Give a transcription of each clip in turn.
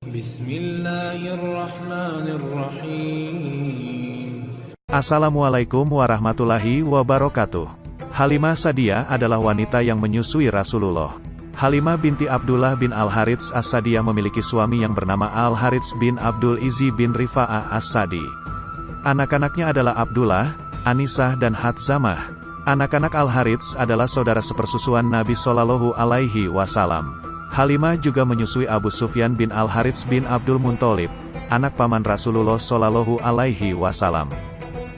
Bismillahirrahmanirrahim. Assalamualaikum warahmatullahi wabarakatuh. Halimah Sa'diyah adalah wanita yang menyusui Rasulullah. Halimah binti Abdullah bin Al-Harits As-Sa'diyah memiliki suami yang bernama Al-Harits bin Abdul Izzi bin Rifa'ah As-Sa'di. Anak-anaknya adalah Abdullah, Anisah dan Hatzamah. Anak-anak Al-Harits adalah saudara sepersusuan Nabi Shallallahu Alaihi Wasallam. Halimah juga menyusui Abu Sufyan bin Al-Harits bin Abdul Muththalib, anak paman Rasulullah Shallallahu Alaihi Wasallam.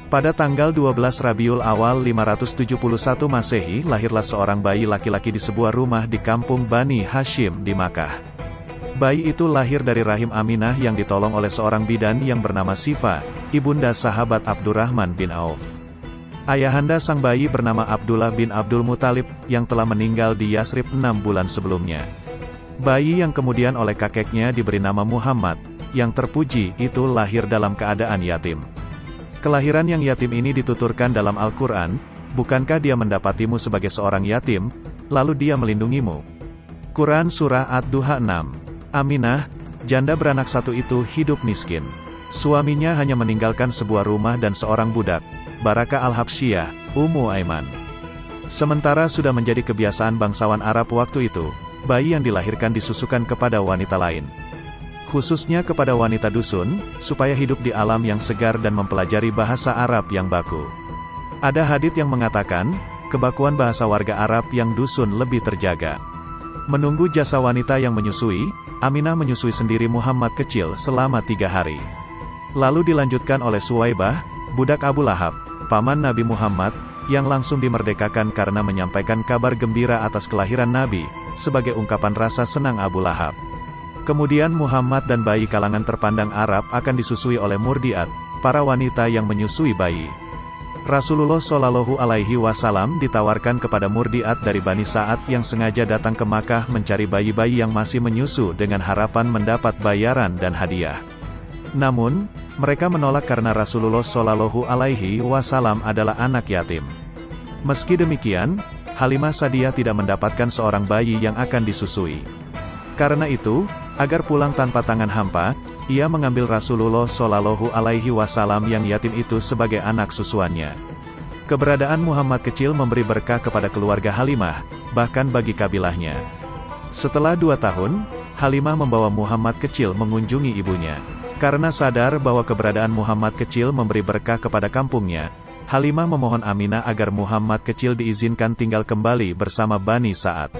Pada tanggal 12 Rabiul Awal 571 Masehi lahirlah seorang bayi laki-laki di sebuah rumah di kampung Bani Hashim di Makkah. Bayi itu lahir dari rahim Aminah yang ditolong oleh seorang bidan yang bernama Sifa, ibunda sahabat Abdurrahman bin Auf. Ayahanda sang bayi bernama Abdullah bin Abdul Muttalib, yang telah meninggal di Yasrib 6 bulan sebelumnya. Bayi yang kemudian oleh kakeknya diberi nama Muhammad, yang terpuji itu lahir dalam keadaan yatim. Kelahiran yang yatim ini dituturkan dalam Al-Quran, bukankah dia mendapatimu sebagai seorang yatim, lalu dia melindungimu. Quran Surah Ad-Duha 6. Aminah, janda beranak satu itu hidup miskin. Suaminya hanya meninggalkan sebuah rumah dan seorang budak, Barakah Al-Habsyiyah, Ummu Aiman. Sementara sudah menjadi kebiasaan bangsawan Arab waktu itu, bayi yang dilahirkan disusukan kepada wanita lain. Khususnya kepada wanita dusun, supaya hidup di alam yang segar dan mempelajari bahasa Arab yang baku. Ada hadits yang mengatakan, kebakuan bahasa warga Arab yang dusun lebih terjaga. Menunggu jasa wanita yang menyusui, Aminah menyusui sendiri Muhammad kecil selama 3 hari. Lalu dilanjutkan oleh Suwaibah, budak Abu Lahab, paman Nabi Muhammad, yang langsung dimerdekakan karena menyampaikan kabar gembira atas kelahiran Nabi, sebagai ungkapan rasa senang Abu Lahab. Kemudian Muhammad dan bayi kalangan terpandang Arab akan disusui oleh murdiat, para wanita yang menyusui bayi. Rasulullah Shallallahu Alaihi Wasallam ditawarkan kepada murdiat dari Bani Sa'ad yang sengaja datang ke Makkah mencari bayi-bayi yang masih menyusu dengan harapan mendapat bayaran dan hadiah. Namun, mereka menolak karena Rasulullah Shallallahu Alaihi Wasallam adalah anak yatim. Meski demikian, Halimah Sa'diyah tidak mendapatkan seorang bayi yang akan disusui. Karena itu, agar pulang tanpa tangan hampa, ia mengambil Rasulullah Shallallahu Alaihi Wasallam yang yatim itu sebagai anak susuannya. Keberadaan Muhammad kecil memberi berkah kepada keluarga Halimah, bahkan bagi kabilahnya. Setelah 2 tahun, Halimah membawa Muhammad kecil mengunjungi ibunya. Karena sadar bahwa keberadaan Muhammad kecil memberi berkah kepada kampungnya, Halimah memohon Aminah agar Muhammad kecil diizinkan tinggal kembali bersama Bani Sa'ad.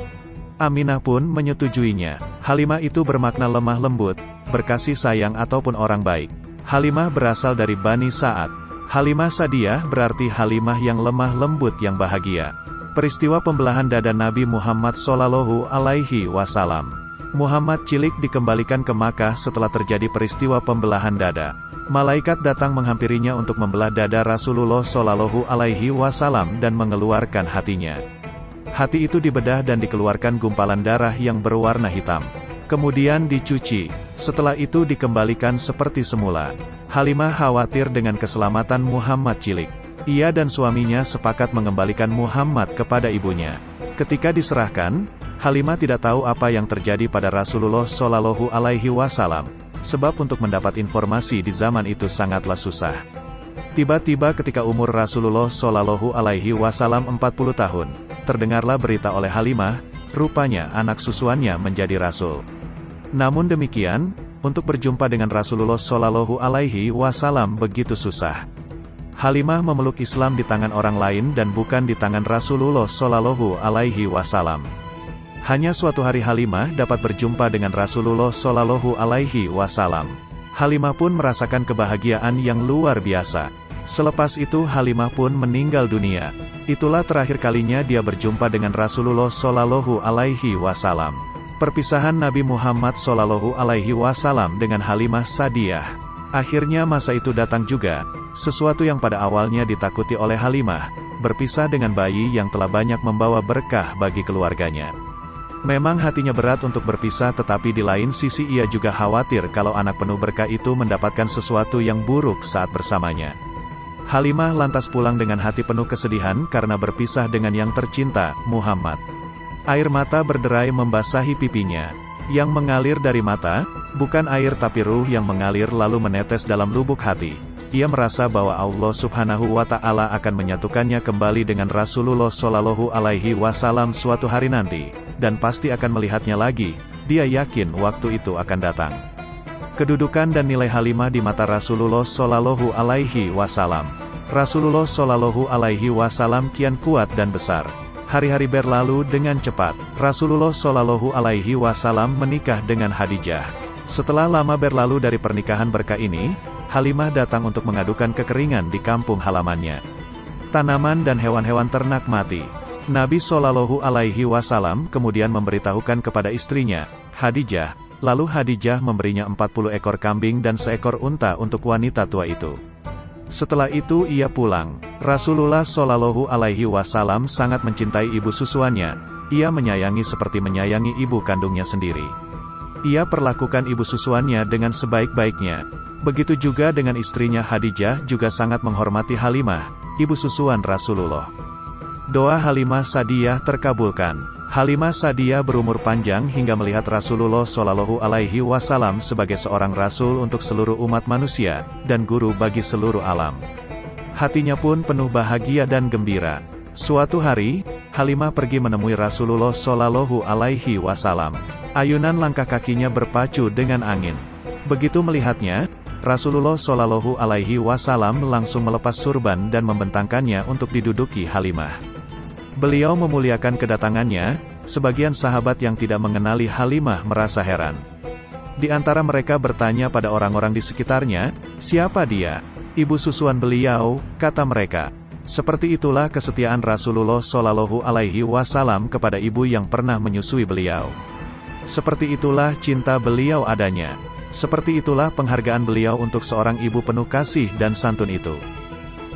Aminah pun menyetujuinya. Halimah itu bermakna lemah lembut, berkasih sayang ataupun orang baik. Halimah berasal dari Bani Sa'ad. Halimah Sa'diyah berarti Halimah yang lemah lembut yang bahagia. Peristiwa pembelahan dada Nabi Muhammad Shallallahu Alaihi Wasallam. Muhammad cilik dikembalikan ke Makkah setelah terjadi peristiwa pembelahan dada. Malaikat datang menghampirinya untuk membelah dada Rasulullah Shallallahu Alaihi Wasallam dan mengeluarkan hatinya. Hati itu dibedah dan dikeluarkan gumpalan darah yang berwarna hitam. Kemudian dicuci, setelah itu dikembalikan seperti semula. Halimah khawatir dengan keselamatan Muhammad cilik. Ia dan suaminya sepakat mengembalikan Muhammad kepada ibunya. Ketika diserahkan, Halimah tidak tahu apa yang terjadi pada Rasulullah Shallallahu Alaihi Wasallam, sebab untuk mendapat informasi di zaman itu sangatlah susah. Tiba-tiba ketika umur Rasulullah Shallallahu Alaihi Wasallam 40 tahun, terdengarlah berita oleh Halimah, rupanya anak susuannya menjadi rasul. Namun demikian, untuk berjumpa dengan Rasulullah Shallallahu Alaihi Wasallam begitu susah. Halimah memeluk Islam di tangan orang lain dan bukan di tangan Rasulullah Shallallahu Alaihi Wasallam. Hanya suatu hari Halimah dapat berjumpa dengan Rasulullah Shallallahu Alaihi Wasallam. Halimah pun merasakan kebahagiaan yang luar biasa. Selepas itu Halimah pun meninggal dunia. Itulah terakhir kalinya dia berjumpa dengan Rasulullah Shallallahu Alaihi Wasallam. Perpisahan Nabi Muhammad Shallallahu Alaihi Wasallam dengan Halimah Sa'diyah. Akhirnya masa itu datang juga, sesuatu yang pada awalnya ditakuti oleh Halimah, berpisah dengan bayi yang telah banyak membawa berkah bagi keluarganya. Memang hatinya berat untuk berpisah, tetapi di lain sisi ia juga khawatir kalau anak penuh berkah itu mendapatkan sesuatu yang buruk saat bersamanya. Halimah lantas pulang dengan hati penuh kesedihan karena berpisah dengan yang tercinta, Muhammad. Air mata berderai membasahi pipinya. yang mengalir dari mata, bukan air tapi ruh yang mengalir lalu menetes dalam lubuk hati. Ia merasa bahwa Allah Subhanahu wa Ta'ala akan menyatukannya kembali dengan Rasulullah Shallallahu Alaihi Wasallam suatu hari nanti, dan pasti akan melihatnya lagi. Dia yakin waktu itu akan datang. Kedudukan dan nilai Halimah di mata Rasulullah Shallallahu Alaihi Wasallam. Rasulullah Shallallahu Alaihi Wasallam kian kuat dan besar. Hari-hari berlalu dengan cepat. Rasulullah Shallallahu Alaihi Wasallam menikah dengan Khadijah. Setelah lama berlalu dari pernikahan berkah ini, Halimah datang untuk mengadukan kekeringan di kampung halamannya. Tanaman dan hewan-hewan ternak mati. Nabi Shallallahu Alaihi Wasallam kemudian memberitahukan kepada istrinya, Khadijah, lalu Khadijah memberinya 40 ekor kambing dan seekor unta untuk wanita tua itu. Setelah itu ia pulang. Rasulullah Shallallahu Alaihi Wasallam sangat mencintai ibu susuannya. Ia menyayangi seperti menyayangi ibu kandungnya sendiri. Ia perlakukan ibu susuannya dengan sebaik-baiknya. Begitu juga dengan istrinya Khadijah juga sangat menghormati Halimah, ibu susuan Rasulullah. Doa Halimah Sa'diyah terkabulkan. Halimah Sa'diyah berumur panjang hingga melihat Rasulullah Shallallahu Alaihi Wasallam sebagai seorang rasul untuk seluruh umat manusia, dan guru bagi seluruh alam. Hatinya pun penuh bahagia dan gembira. Suatu hari, Halimah pergi menemui Rasulullah Shallallahu Alaihi Wasallam. Ayunan langkah kakinya berpacu dengan angin. Begitu melihatnya, Rasulullah Shallallahu Alaihi Wasallam langsung melepas surban dan membentangkannya untuk diduduki Halimah. Beliau memuliakan kedatangannya. Sebagian sahabat yang tidak mengenali Halimah merasa heran. Di antara mereka bertanya pada orang-orang di sekitarnya, siapa dia? Ibu susuan beliau, kata mereka. Seperti itulah kesetiaan Rasulullah Shallallahu Alaihi Wasallam kepada ibu yang pernah menyusui beliau. Seperti itulah cinta beliau adanya. Seperti itulah penghargaan beliau untuk seorang ibu penuh kasih dan santun itu.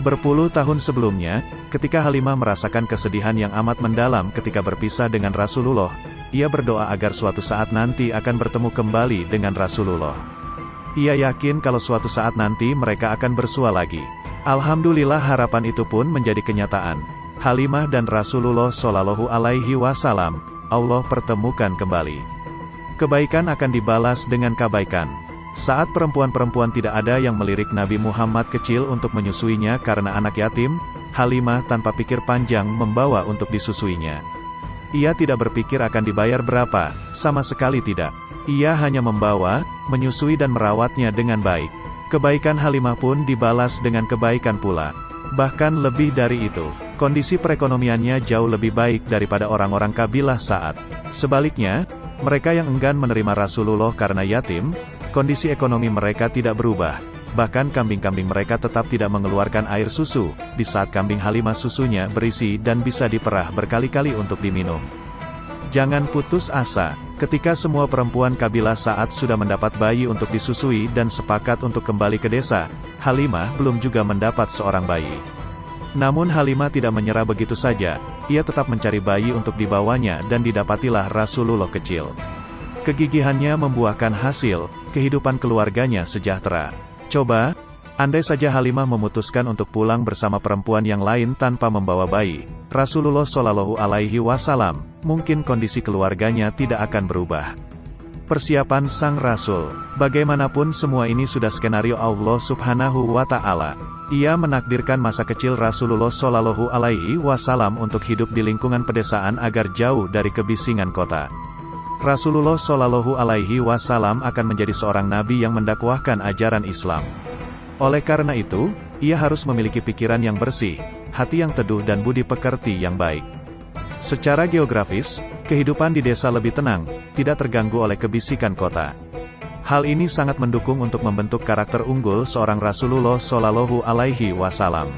Berpuluh tahun sebelumnya, ketika Halimah merasakan kesedihan yang amat mendalam ketika berpisah dengan Rasulullah, ia berdoa agar suatu saat nanti akan bertemu kembali dengan Rasulullah. Ia yakin kalau suatu saat nanti mereka akan bersua lagi. Alhamdulillah harapan itu pun menjadi kenyataan. Halimah dan Rasulullah Shallallahu Alaihi Wasallam, Allah pertemukan kembali. Kebaikan akan dibalas dengan kebaikan. Saat perempuan-perempuan tidak ada yang melirik Nabi Muhammad kecil untuk menyusuinya karena anak yatim, Halimah tanpa pikir panjang membawa untuk disusuinya. Ia tidak berpikir akan dibayar berapa, sama sekali tidak. Ia hanya membawa, menyusui dan merawatnya dengan baik. Kebaikan Halimah pun dibalas dengan kebaikan pula. Bahkan lebih dari itu, kondisi perekonomiannya jauh lebih baik daripada orang-orang kabilah Sa'ad. Sebaliknya, mereka yang enggan menerima Rasulullah karena yatim, kondisi ekonomi mereka tidak berubah. Bahkan kambing-kambing mereka tetap tidak mengeluarkan air susu, di saat kambing Halimah susunya berisi dan bisa diperah berkali-kali untuk diminum. Jangan putus asa, ketika semua perempuan kabilah Sa'ad sudah mendapat bayi untuk disusui dan sepakat untuk kembali ke desa, Halimah belum juga mendapat seorang bayi. Namun Halimah tidak menyerah begitu saja, ia tetap mencari bayi untuk dibawanya dan didapatilah Rasulullah kecil. Kegigihannya membuahkan hasil, kehidupan keluarganya sejahtera. Coba, andai saja Halimah memutuskan untuk pulang bersama perempuan yang lain tanpa membawa bayi, Rasulullah Shallallahu Alaihi Wasallam, mungkin kondisi keluarganya tidak akan berubah. Persiapan Sang Rasul. Bagaimanapun semua ini sudah skenario Allah Subhanahu wa Ta'ala. Ia menakdirkan masa kecil Rasulullah Shallallahu Alaihi Wasallam untuk hidup di lingkungan pedesaan agar jauh dari kebisingan kota. Rasulullah Shallallahu Alaihi Wasallam akan menjadi seorang nabi yang mendakwahkan ajaran Islam. Oleh karena itu, ia harus memiliki pikiran yang bersih, hati yang teduh dan budi pekerti yang baik. Secara geografis, kehidupan di desa lebih tenang, tidak terganggu oleh kebisikan kota. Hal ini sangat mendukung untuk membentuk karakter unggul seorang Rasulullah Shallallahu Alaihi Wasallam.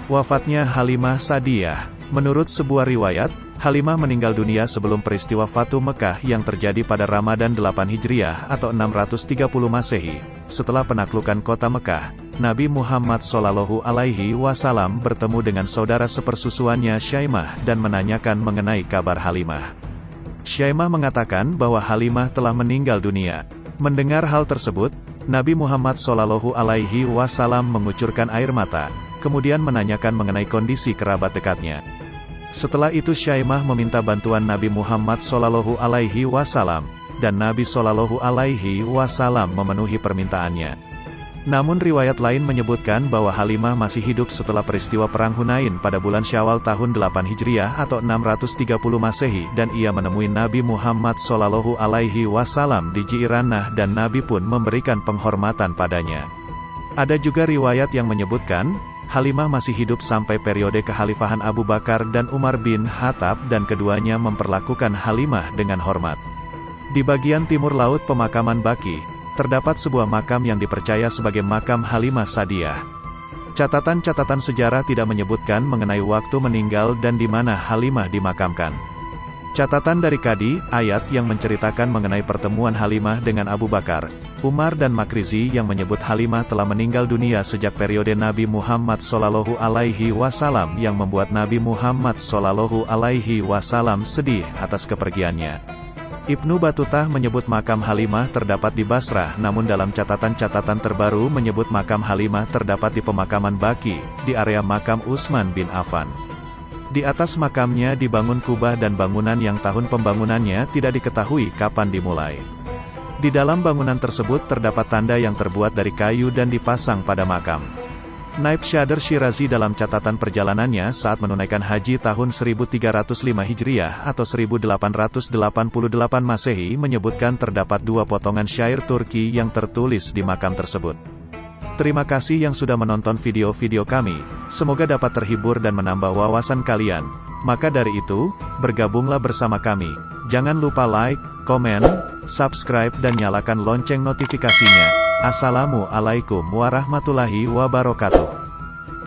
Wafatnya Halimah Sa'diyah. Menurut sebuah riwayat, Halimah meninggal dunia sebelum peristiwa Fatu Mekah yang terjadi pada Ramadan 8 Hijriah atau 630 Masehi. Setelah penaklukan kota Mekah, Nabi Muhammad Shallallahu Alaihi Wasallam bertemu dengan saudara sepersusuannya Syaimah dan menanyakan mengenai kabar Halimah. Syaimah mengatakan bahwa Halimah telah meninggal dunia. Mendengar hal tersebut, Nabi Muhammad Shallallahu Alaihi Wasallam mengucurkan air mata, kemudian menanyakan mengenai kondisi kerabat dekatnya. Setelah itu Syaimah meminta bantuan Nabi Muhammad Shallallahu Alaihi Wasallam. dan Nabi Shallallahu Alaihi Wasallam memenuhi permintaannya. Namun riwayat lain menyebutkan bahwa Halimah masih hidup setelah peristiwa Perang Hunain pada bulan Syawal tahun 8 Hijriah atau 630 Masehi dan ia menemui Nabi Muhammad Shallallahu Alaihi Wasallam di Ji'ranah dan Nabi pun memberikan penghormatan padanya. Ada juga riwayat yang menyebutkan, Halimah masih hidup sampai periode kekhalifahan Abu Bakar dan Umar bin Khattab dan keduanya memperlakukan Halimah dengan hormat. Di bagian timur laut pemakaman Baqi, terdapat sebuah makam yang dipercaya sebagai makam Halimah Sa'diyah. Catatan-catatan sejarah tidak menyebutkan mengenai waktu meninggal dan di mana Halimah dimakamkan. Catatan dari Qadi Ayat yang menceritakan mengenai pertemuan Halimah dengan Abu Bakar, Umar dan Makrizi yang menyebut Halimah telah meninggal dunia sejak periode Nabi Muhammad Shallallahu Alaihi Wasallam yang membuat Nabi Muhammad Shallallahu Alaihi Wasallam sedih atas kepergiannya. Ibnu Batutah menyebut makam Halimah terdapat di Basrah, namun dalam catatan-catatan terbaru menyebut makam Halimah terdapat di pemakaman Baqi, di area makam Utsman bin Affan. Di atas makamnya dibangun kubah dan bangunan yang tahun pembangunannya tidak diketahui kapan dimulai. Di dalam bangunan tersebut terdapat tanda yang terbuat dari kayu dan dipasang pada makam. Naib Syadr Syirazi dalam catatan perjalanannya saat menunaikan haji tahun 1305 Hijriah atau 1888 Masehi menyebutkan terdapat 2 potongan syair Turki yang tertulis di makam tersebut. Terima kasih yang sudah menonton video-video kami, semoga dapat terhibur dan menambah wawasan kalian. Maka dari itu, bergabunglah bersama kami. Jangan lupa like, komen, subscribe dan nyalakan lonceng notifikasinya. Assalamualaikum warahmatullahi wabarakatuh.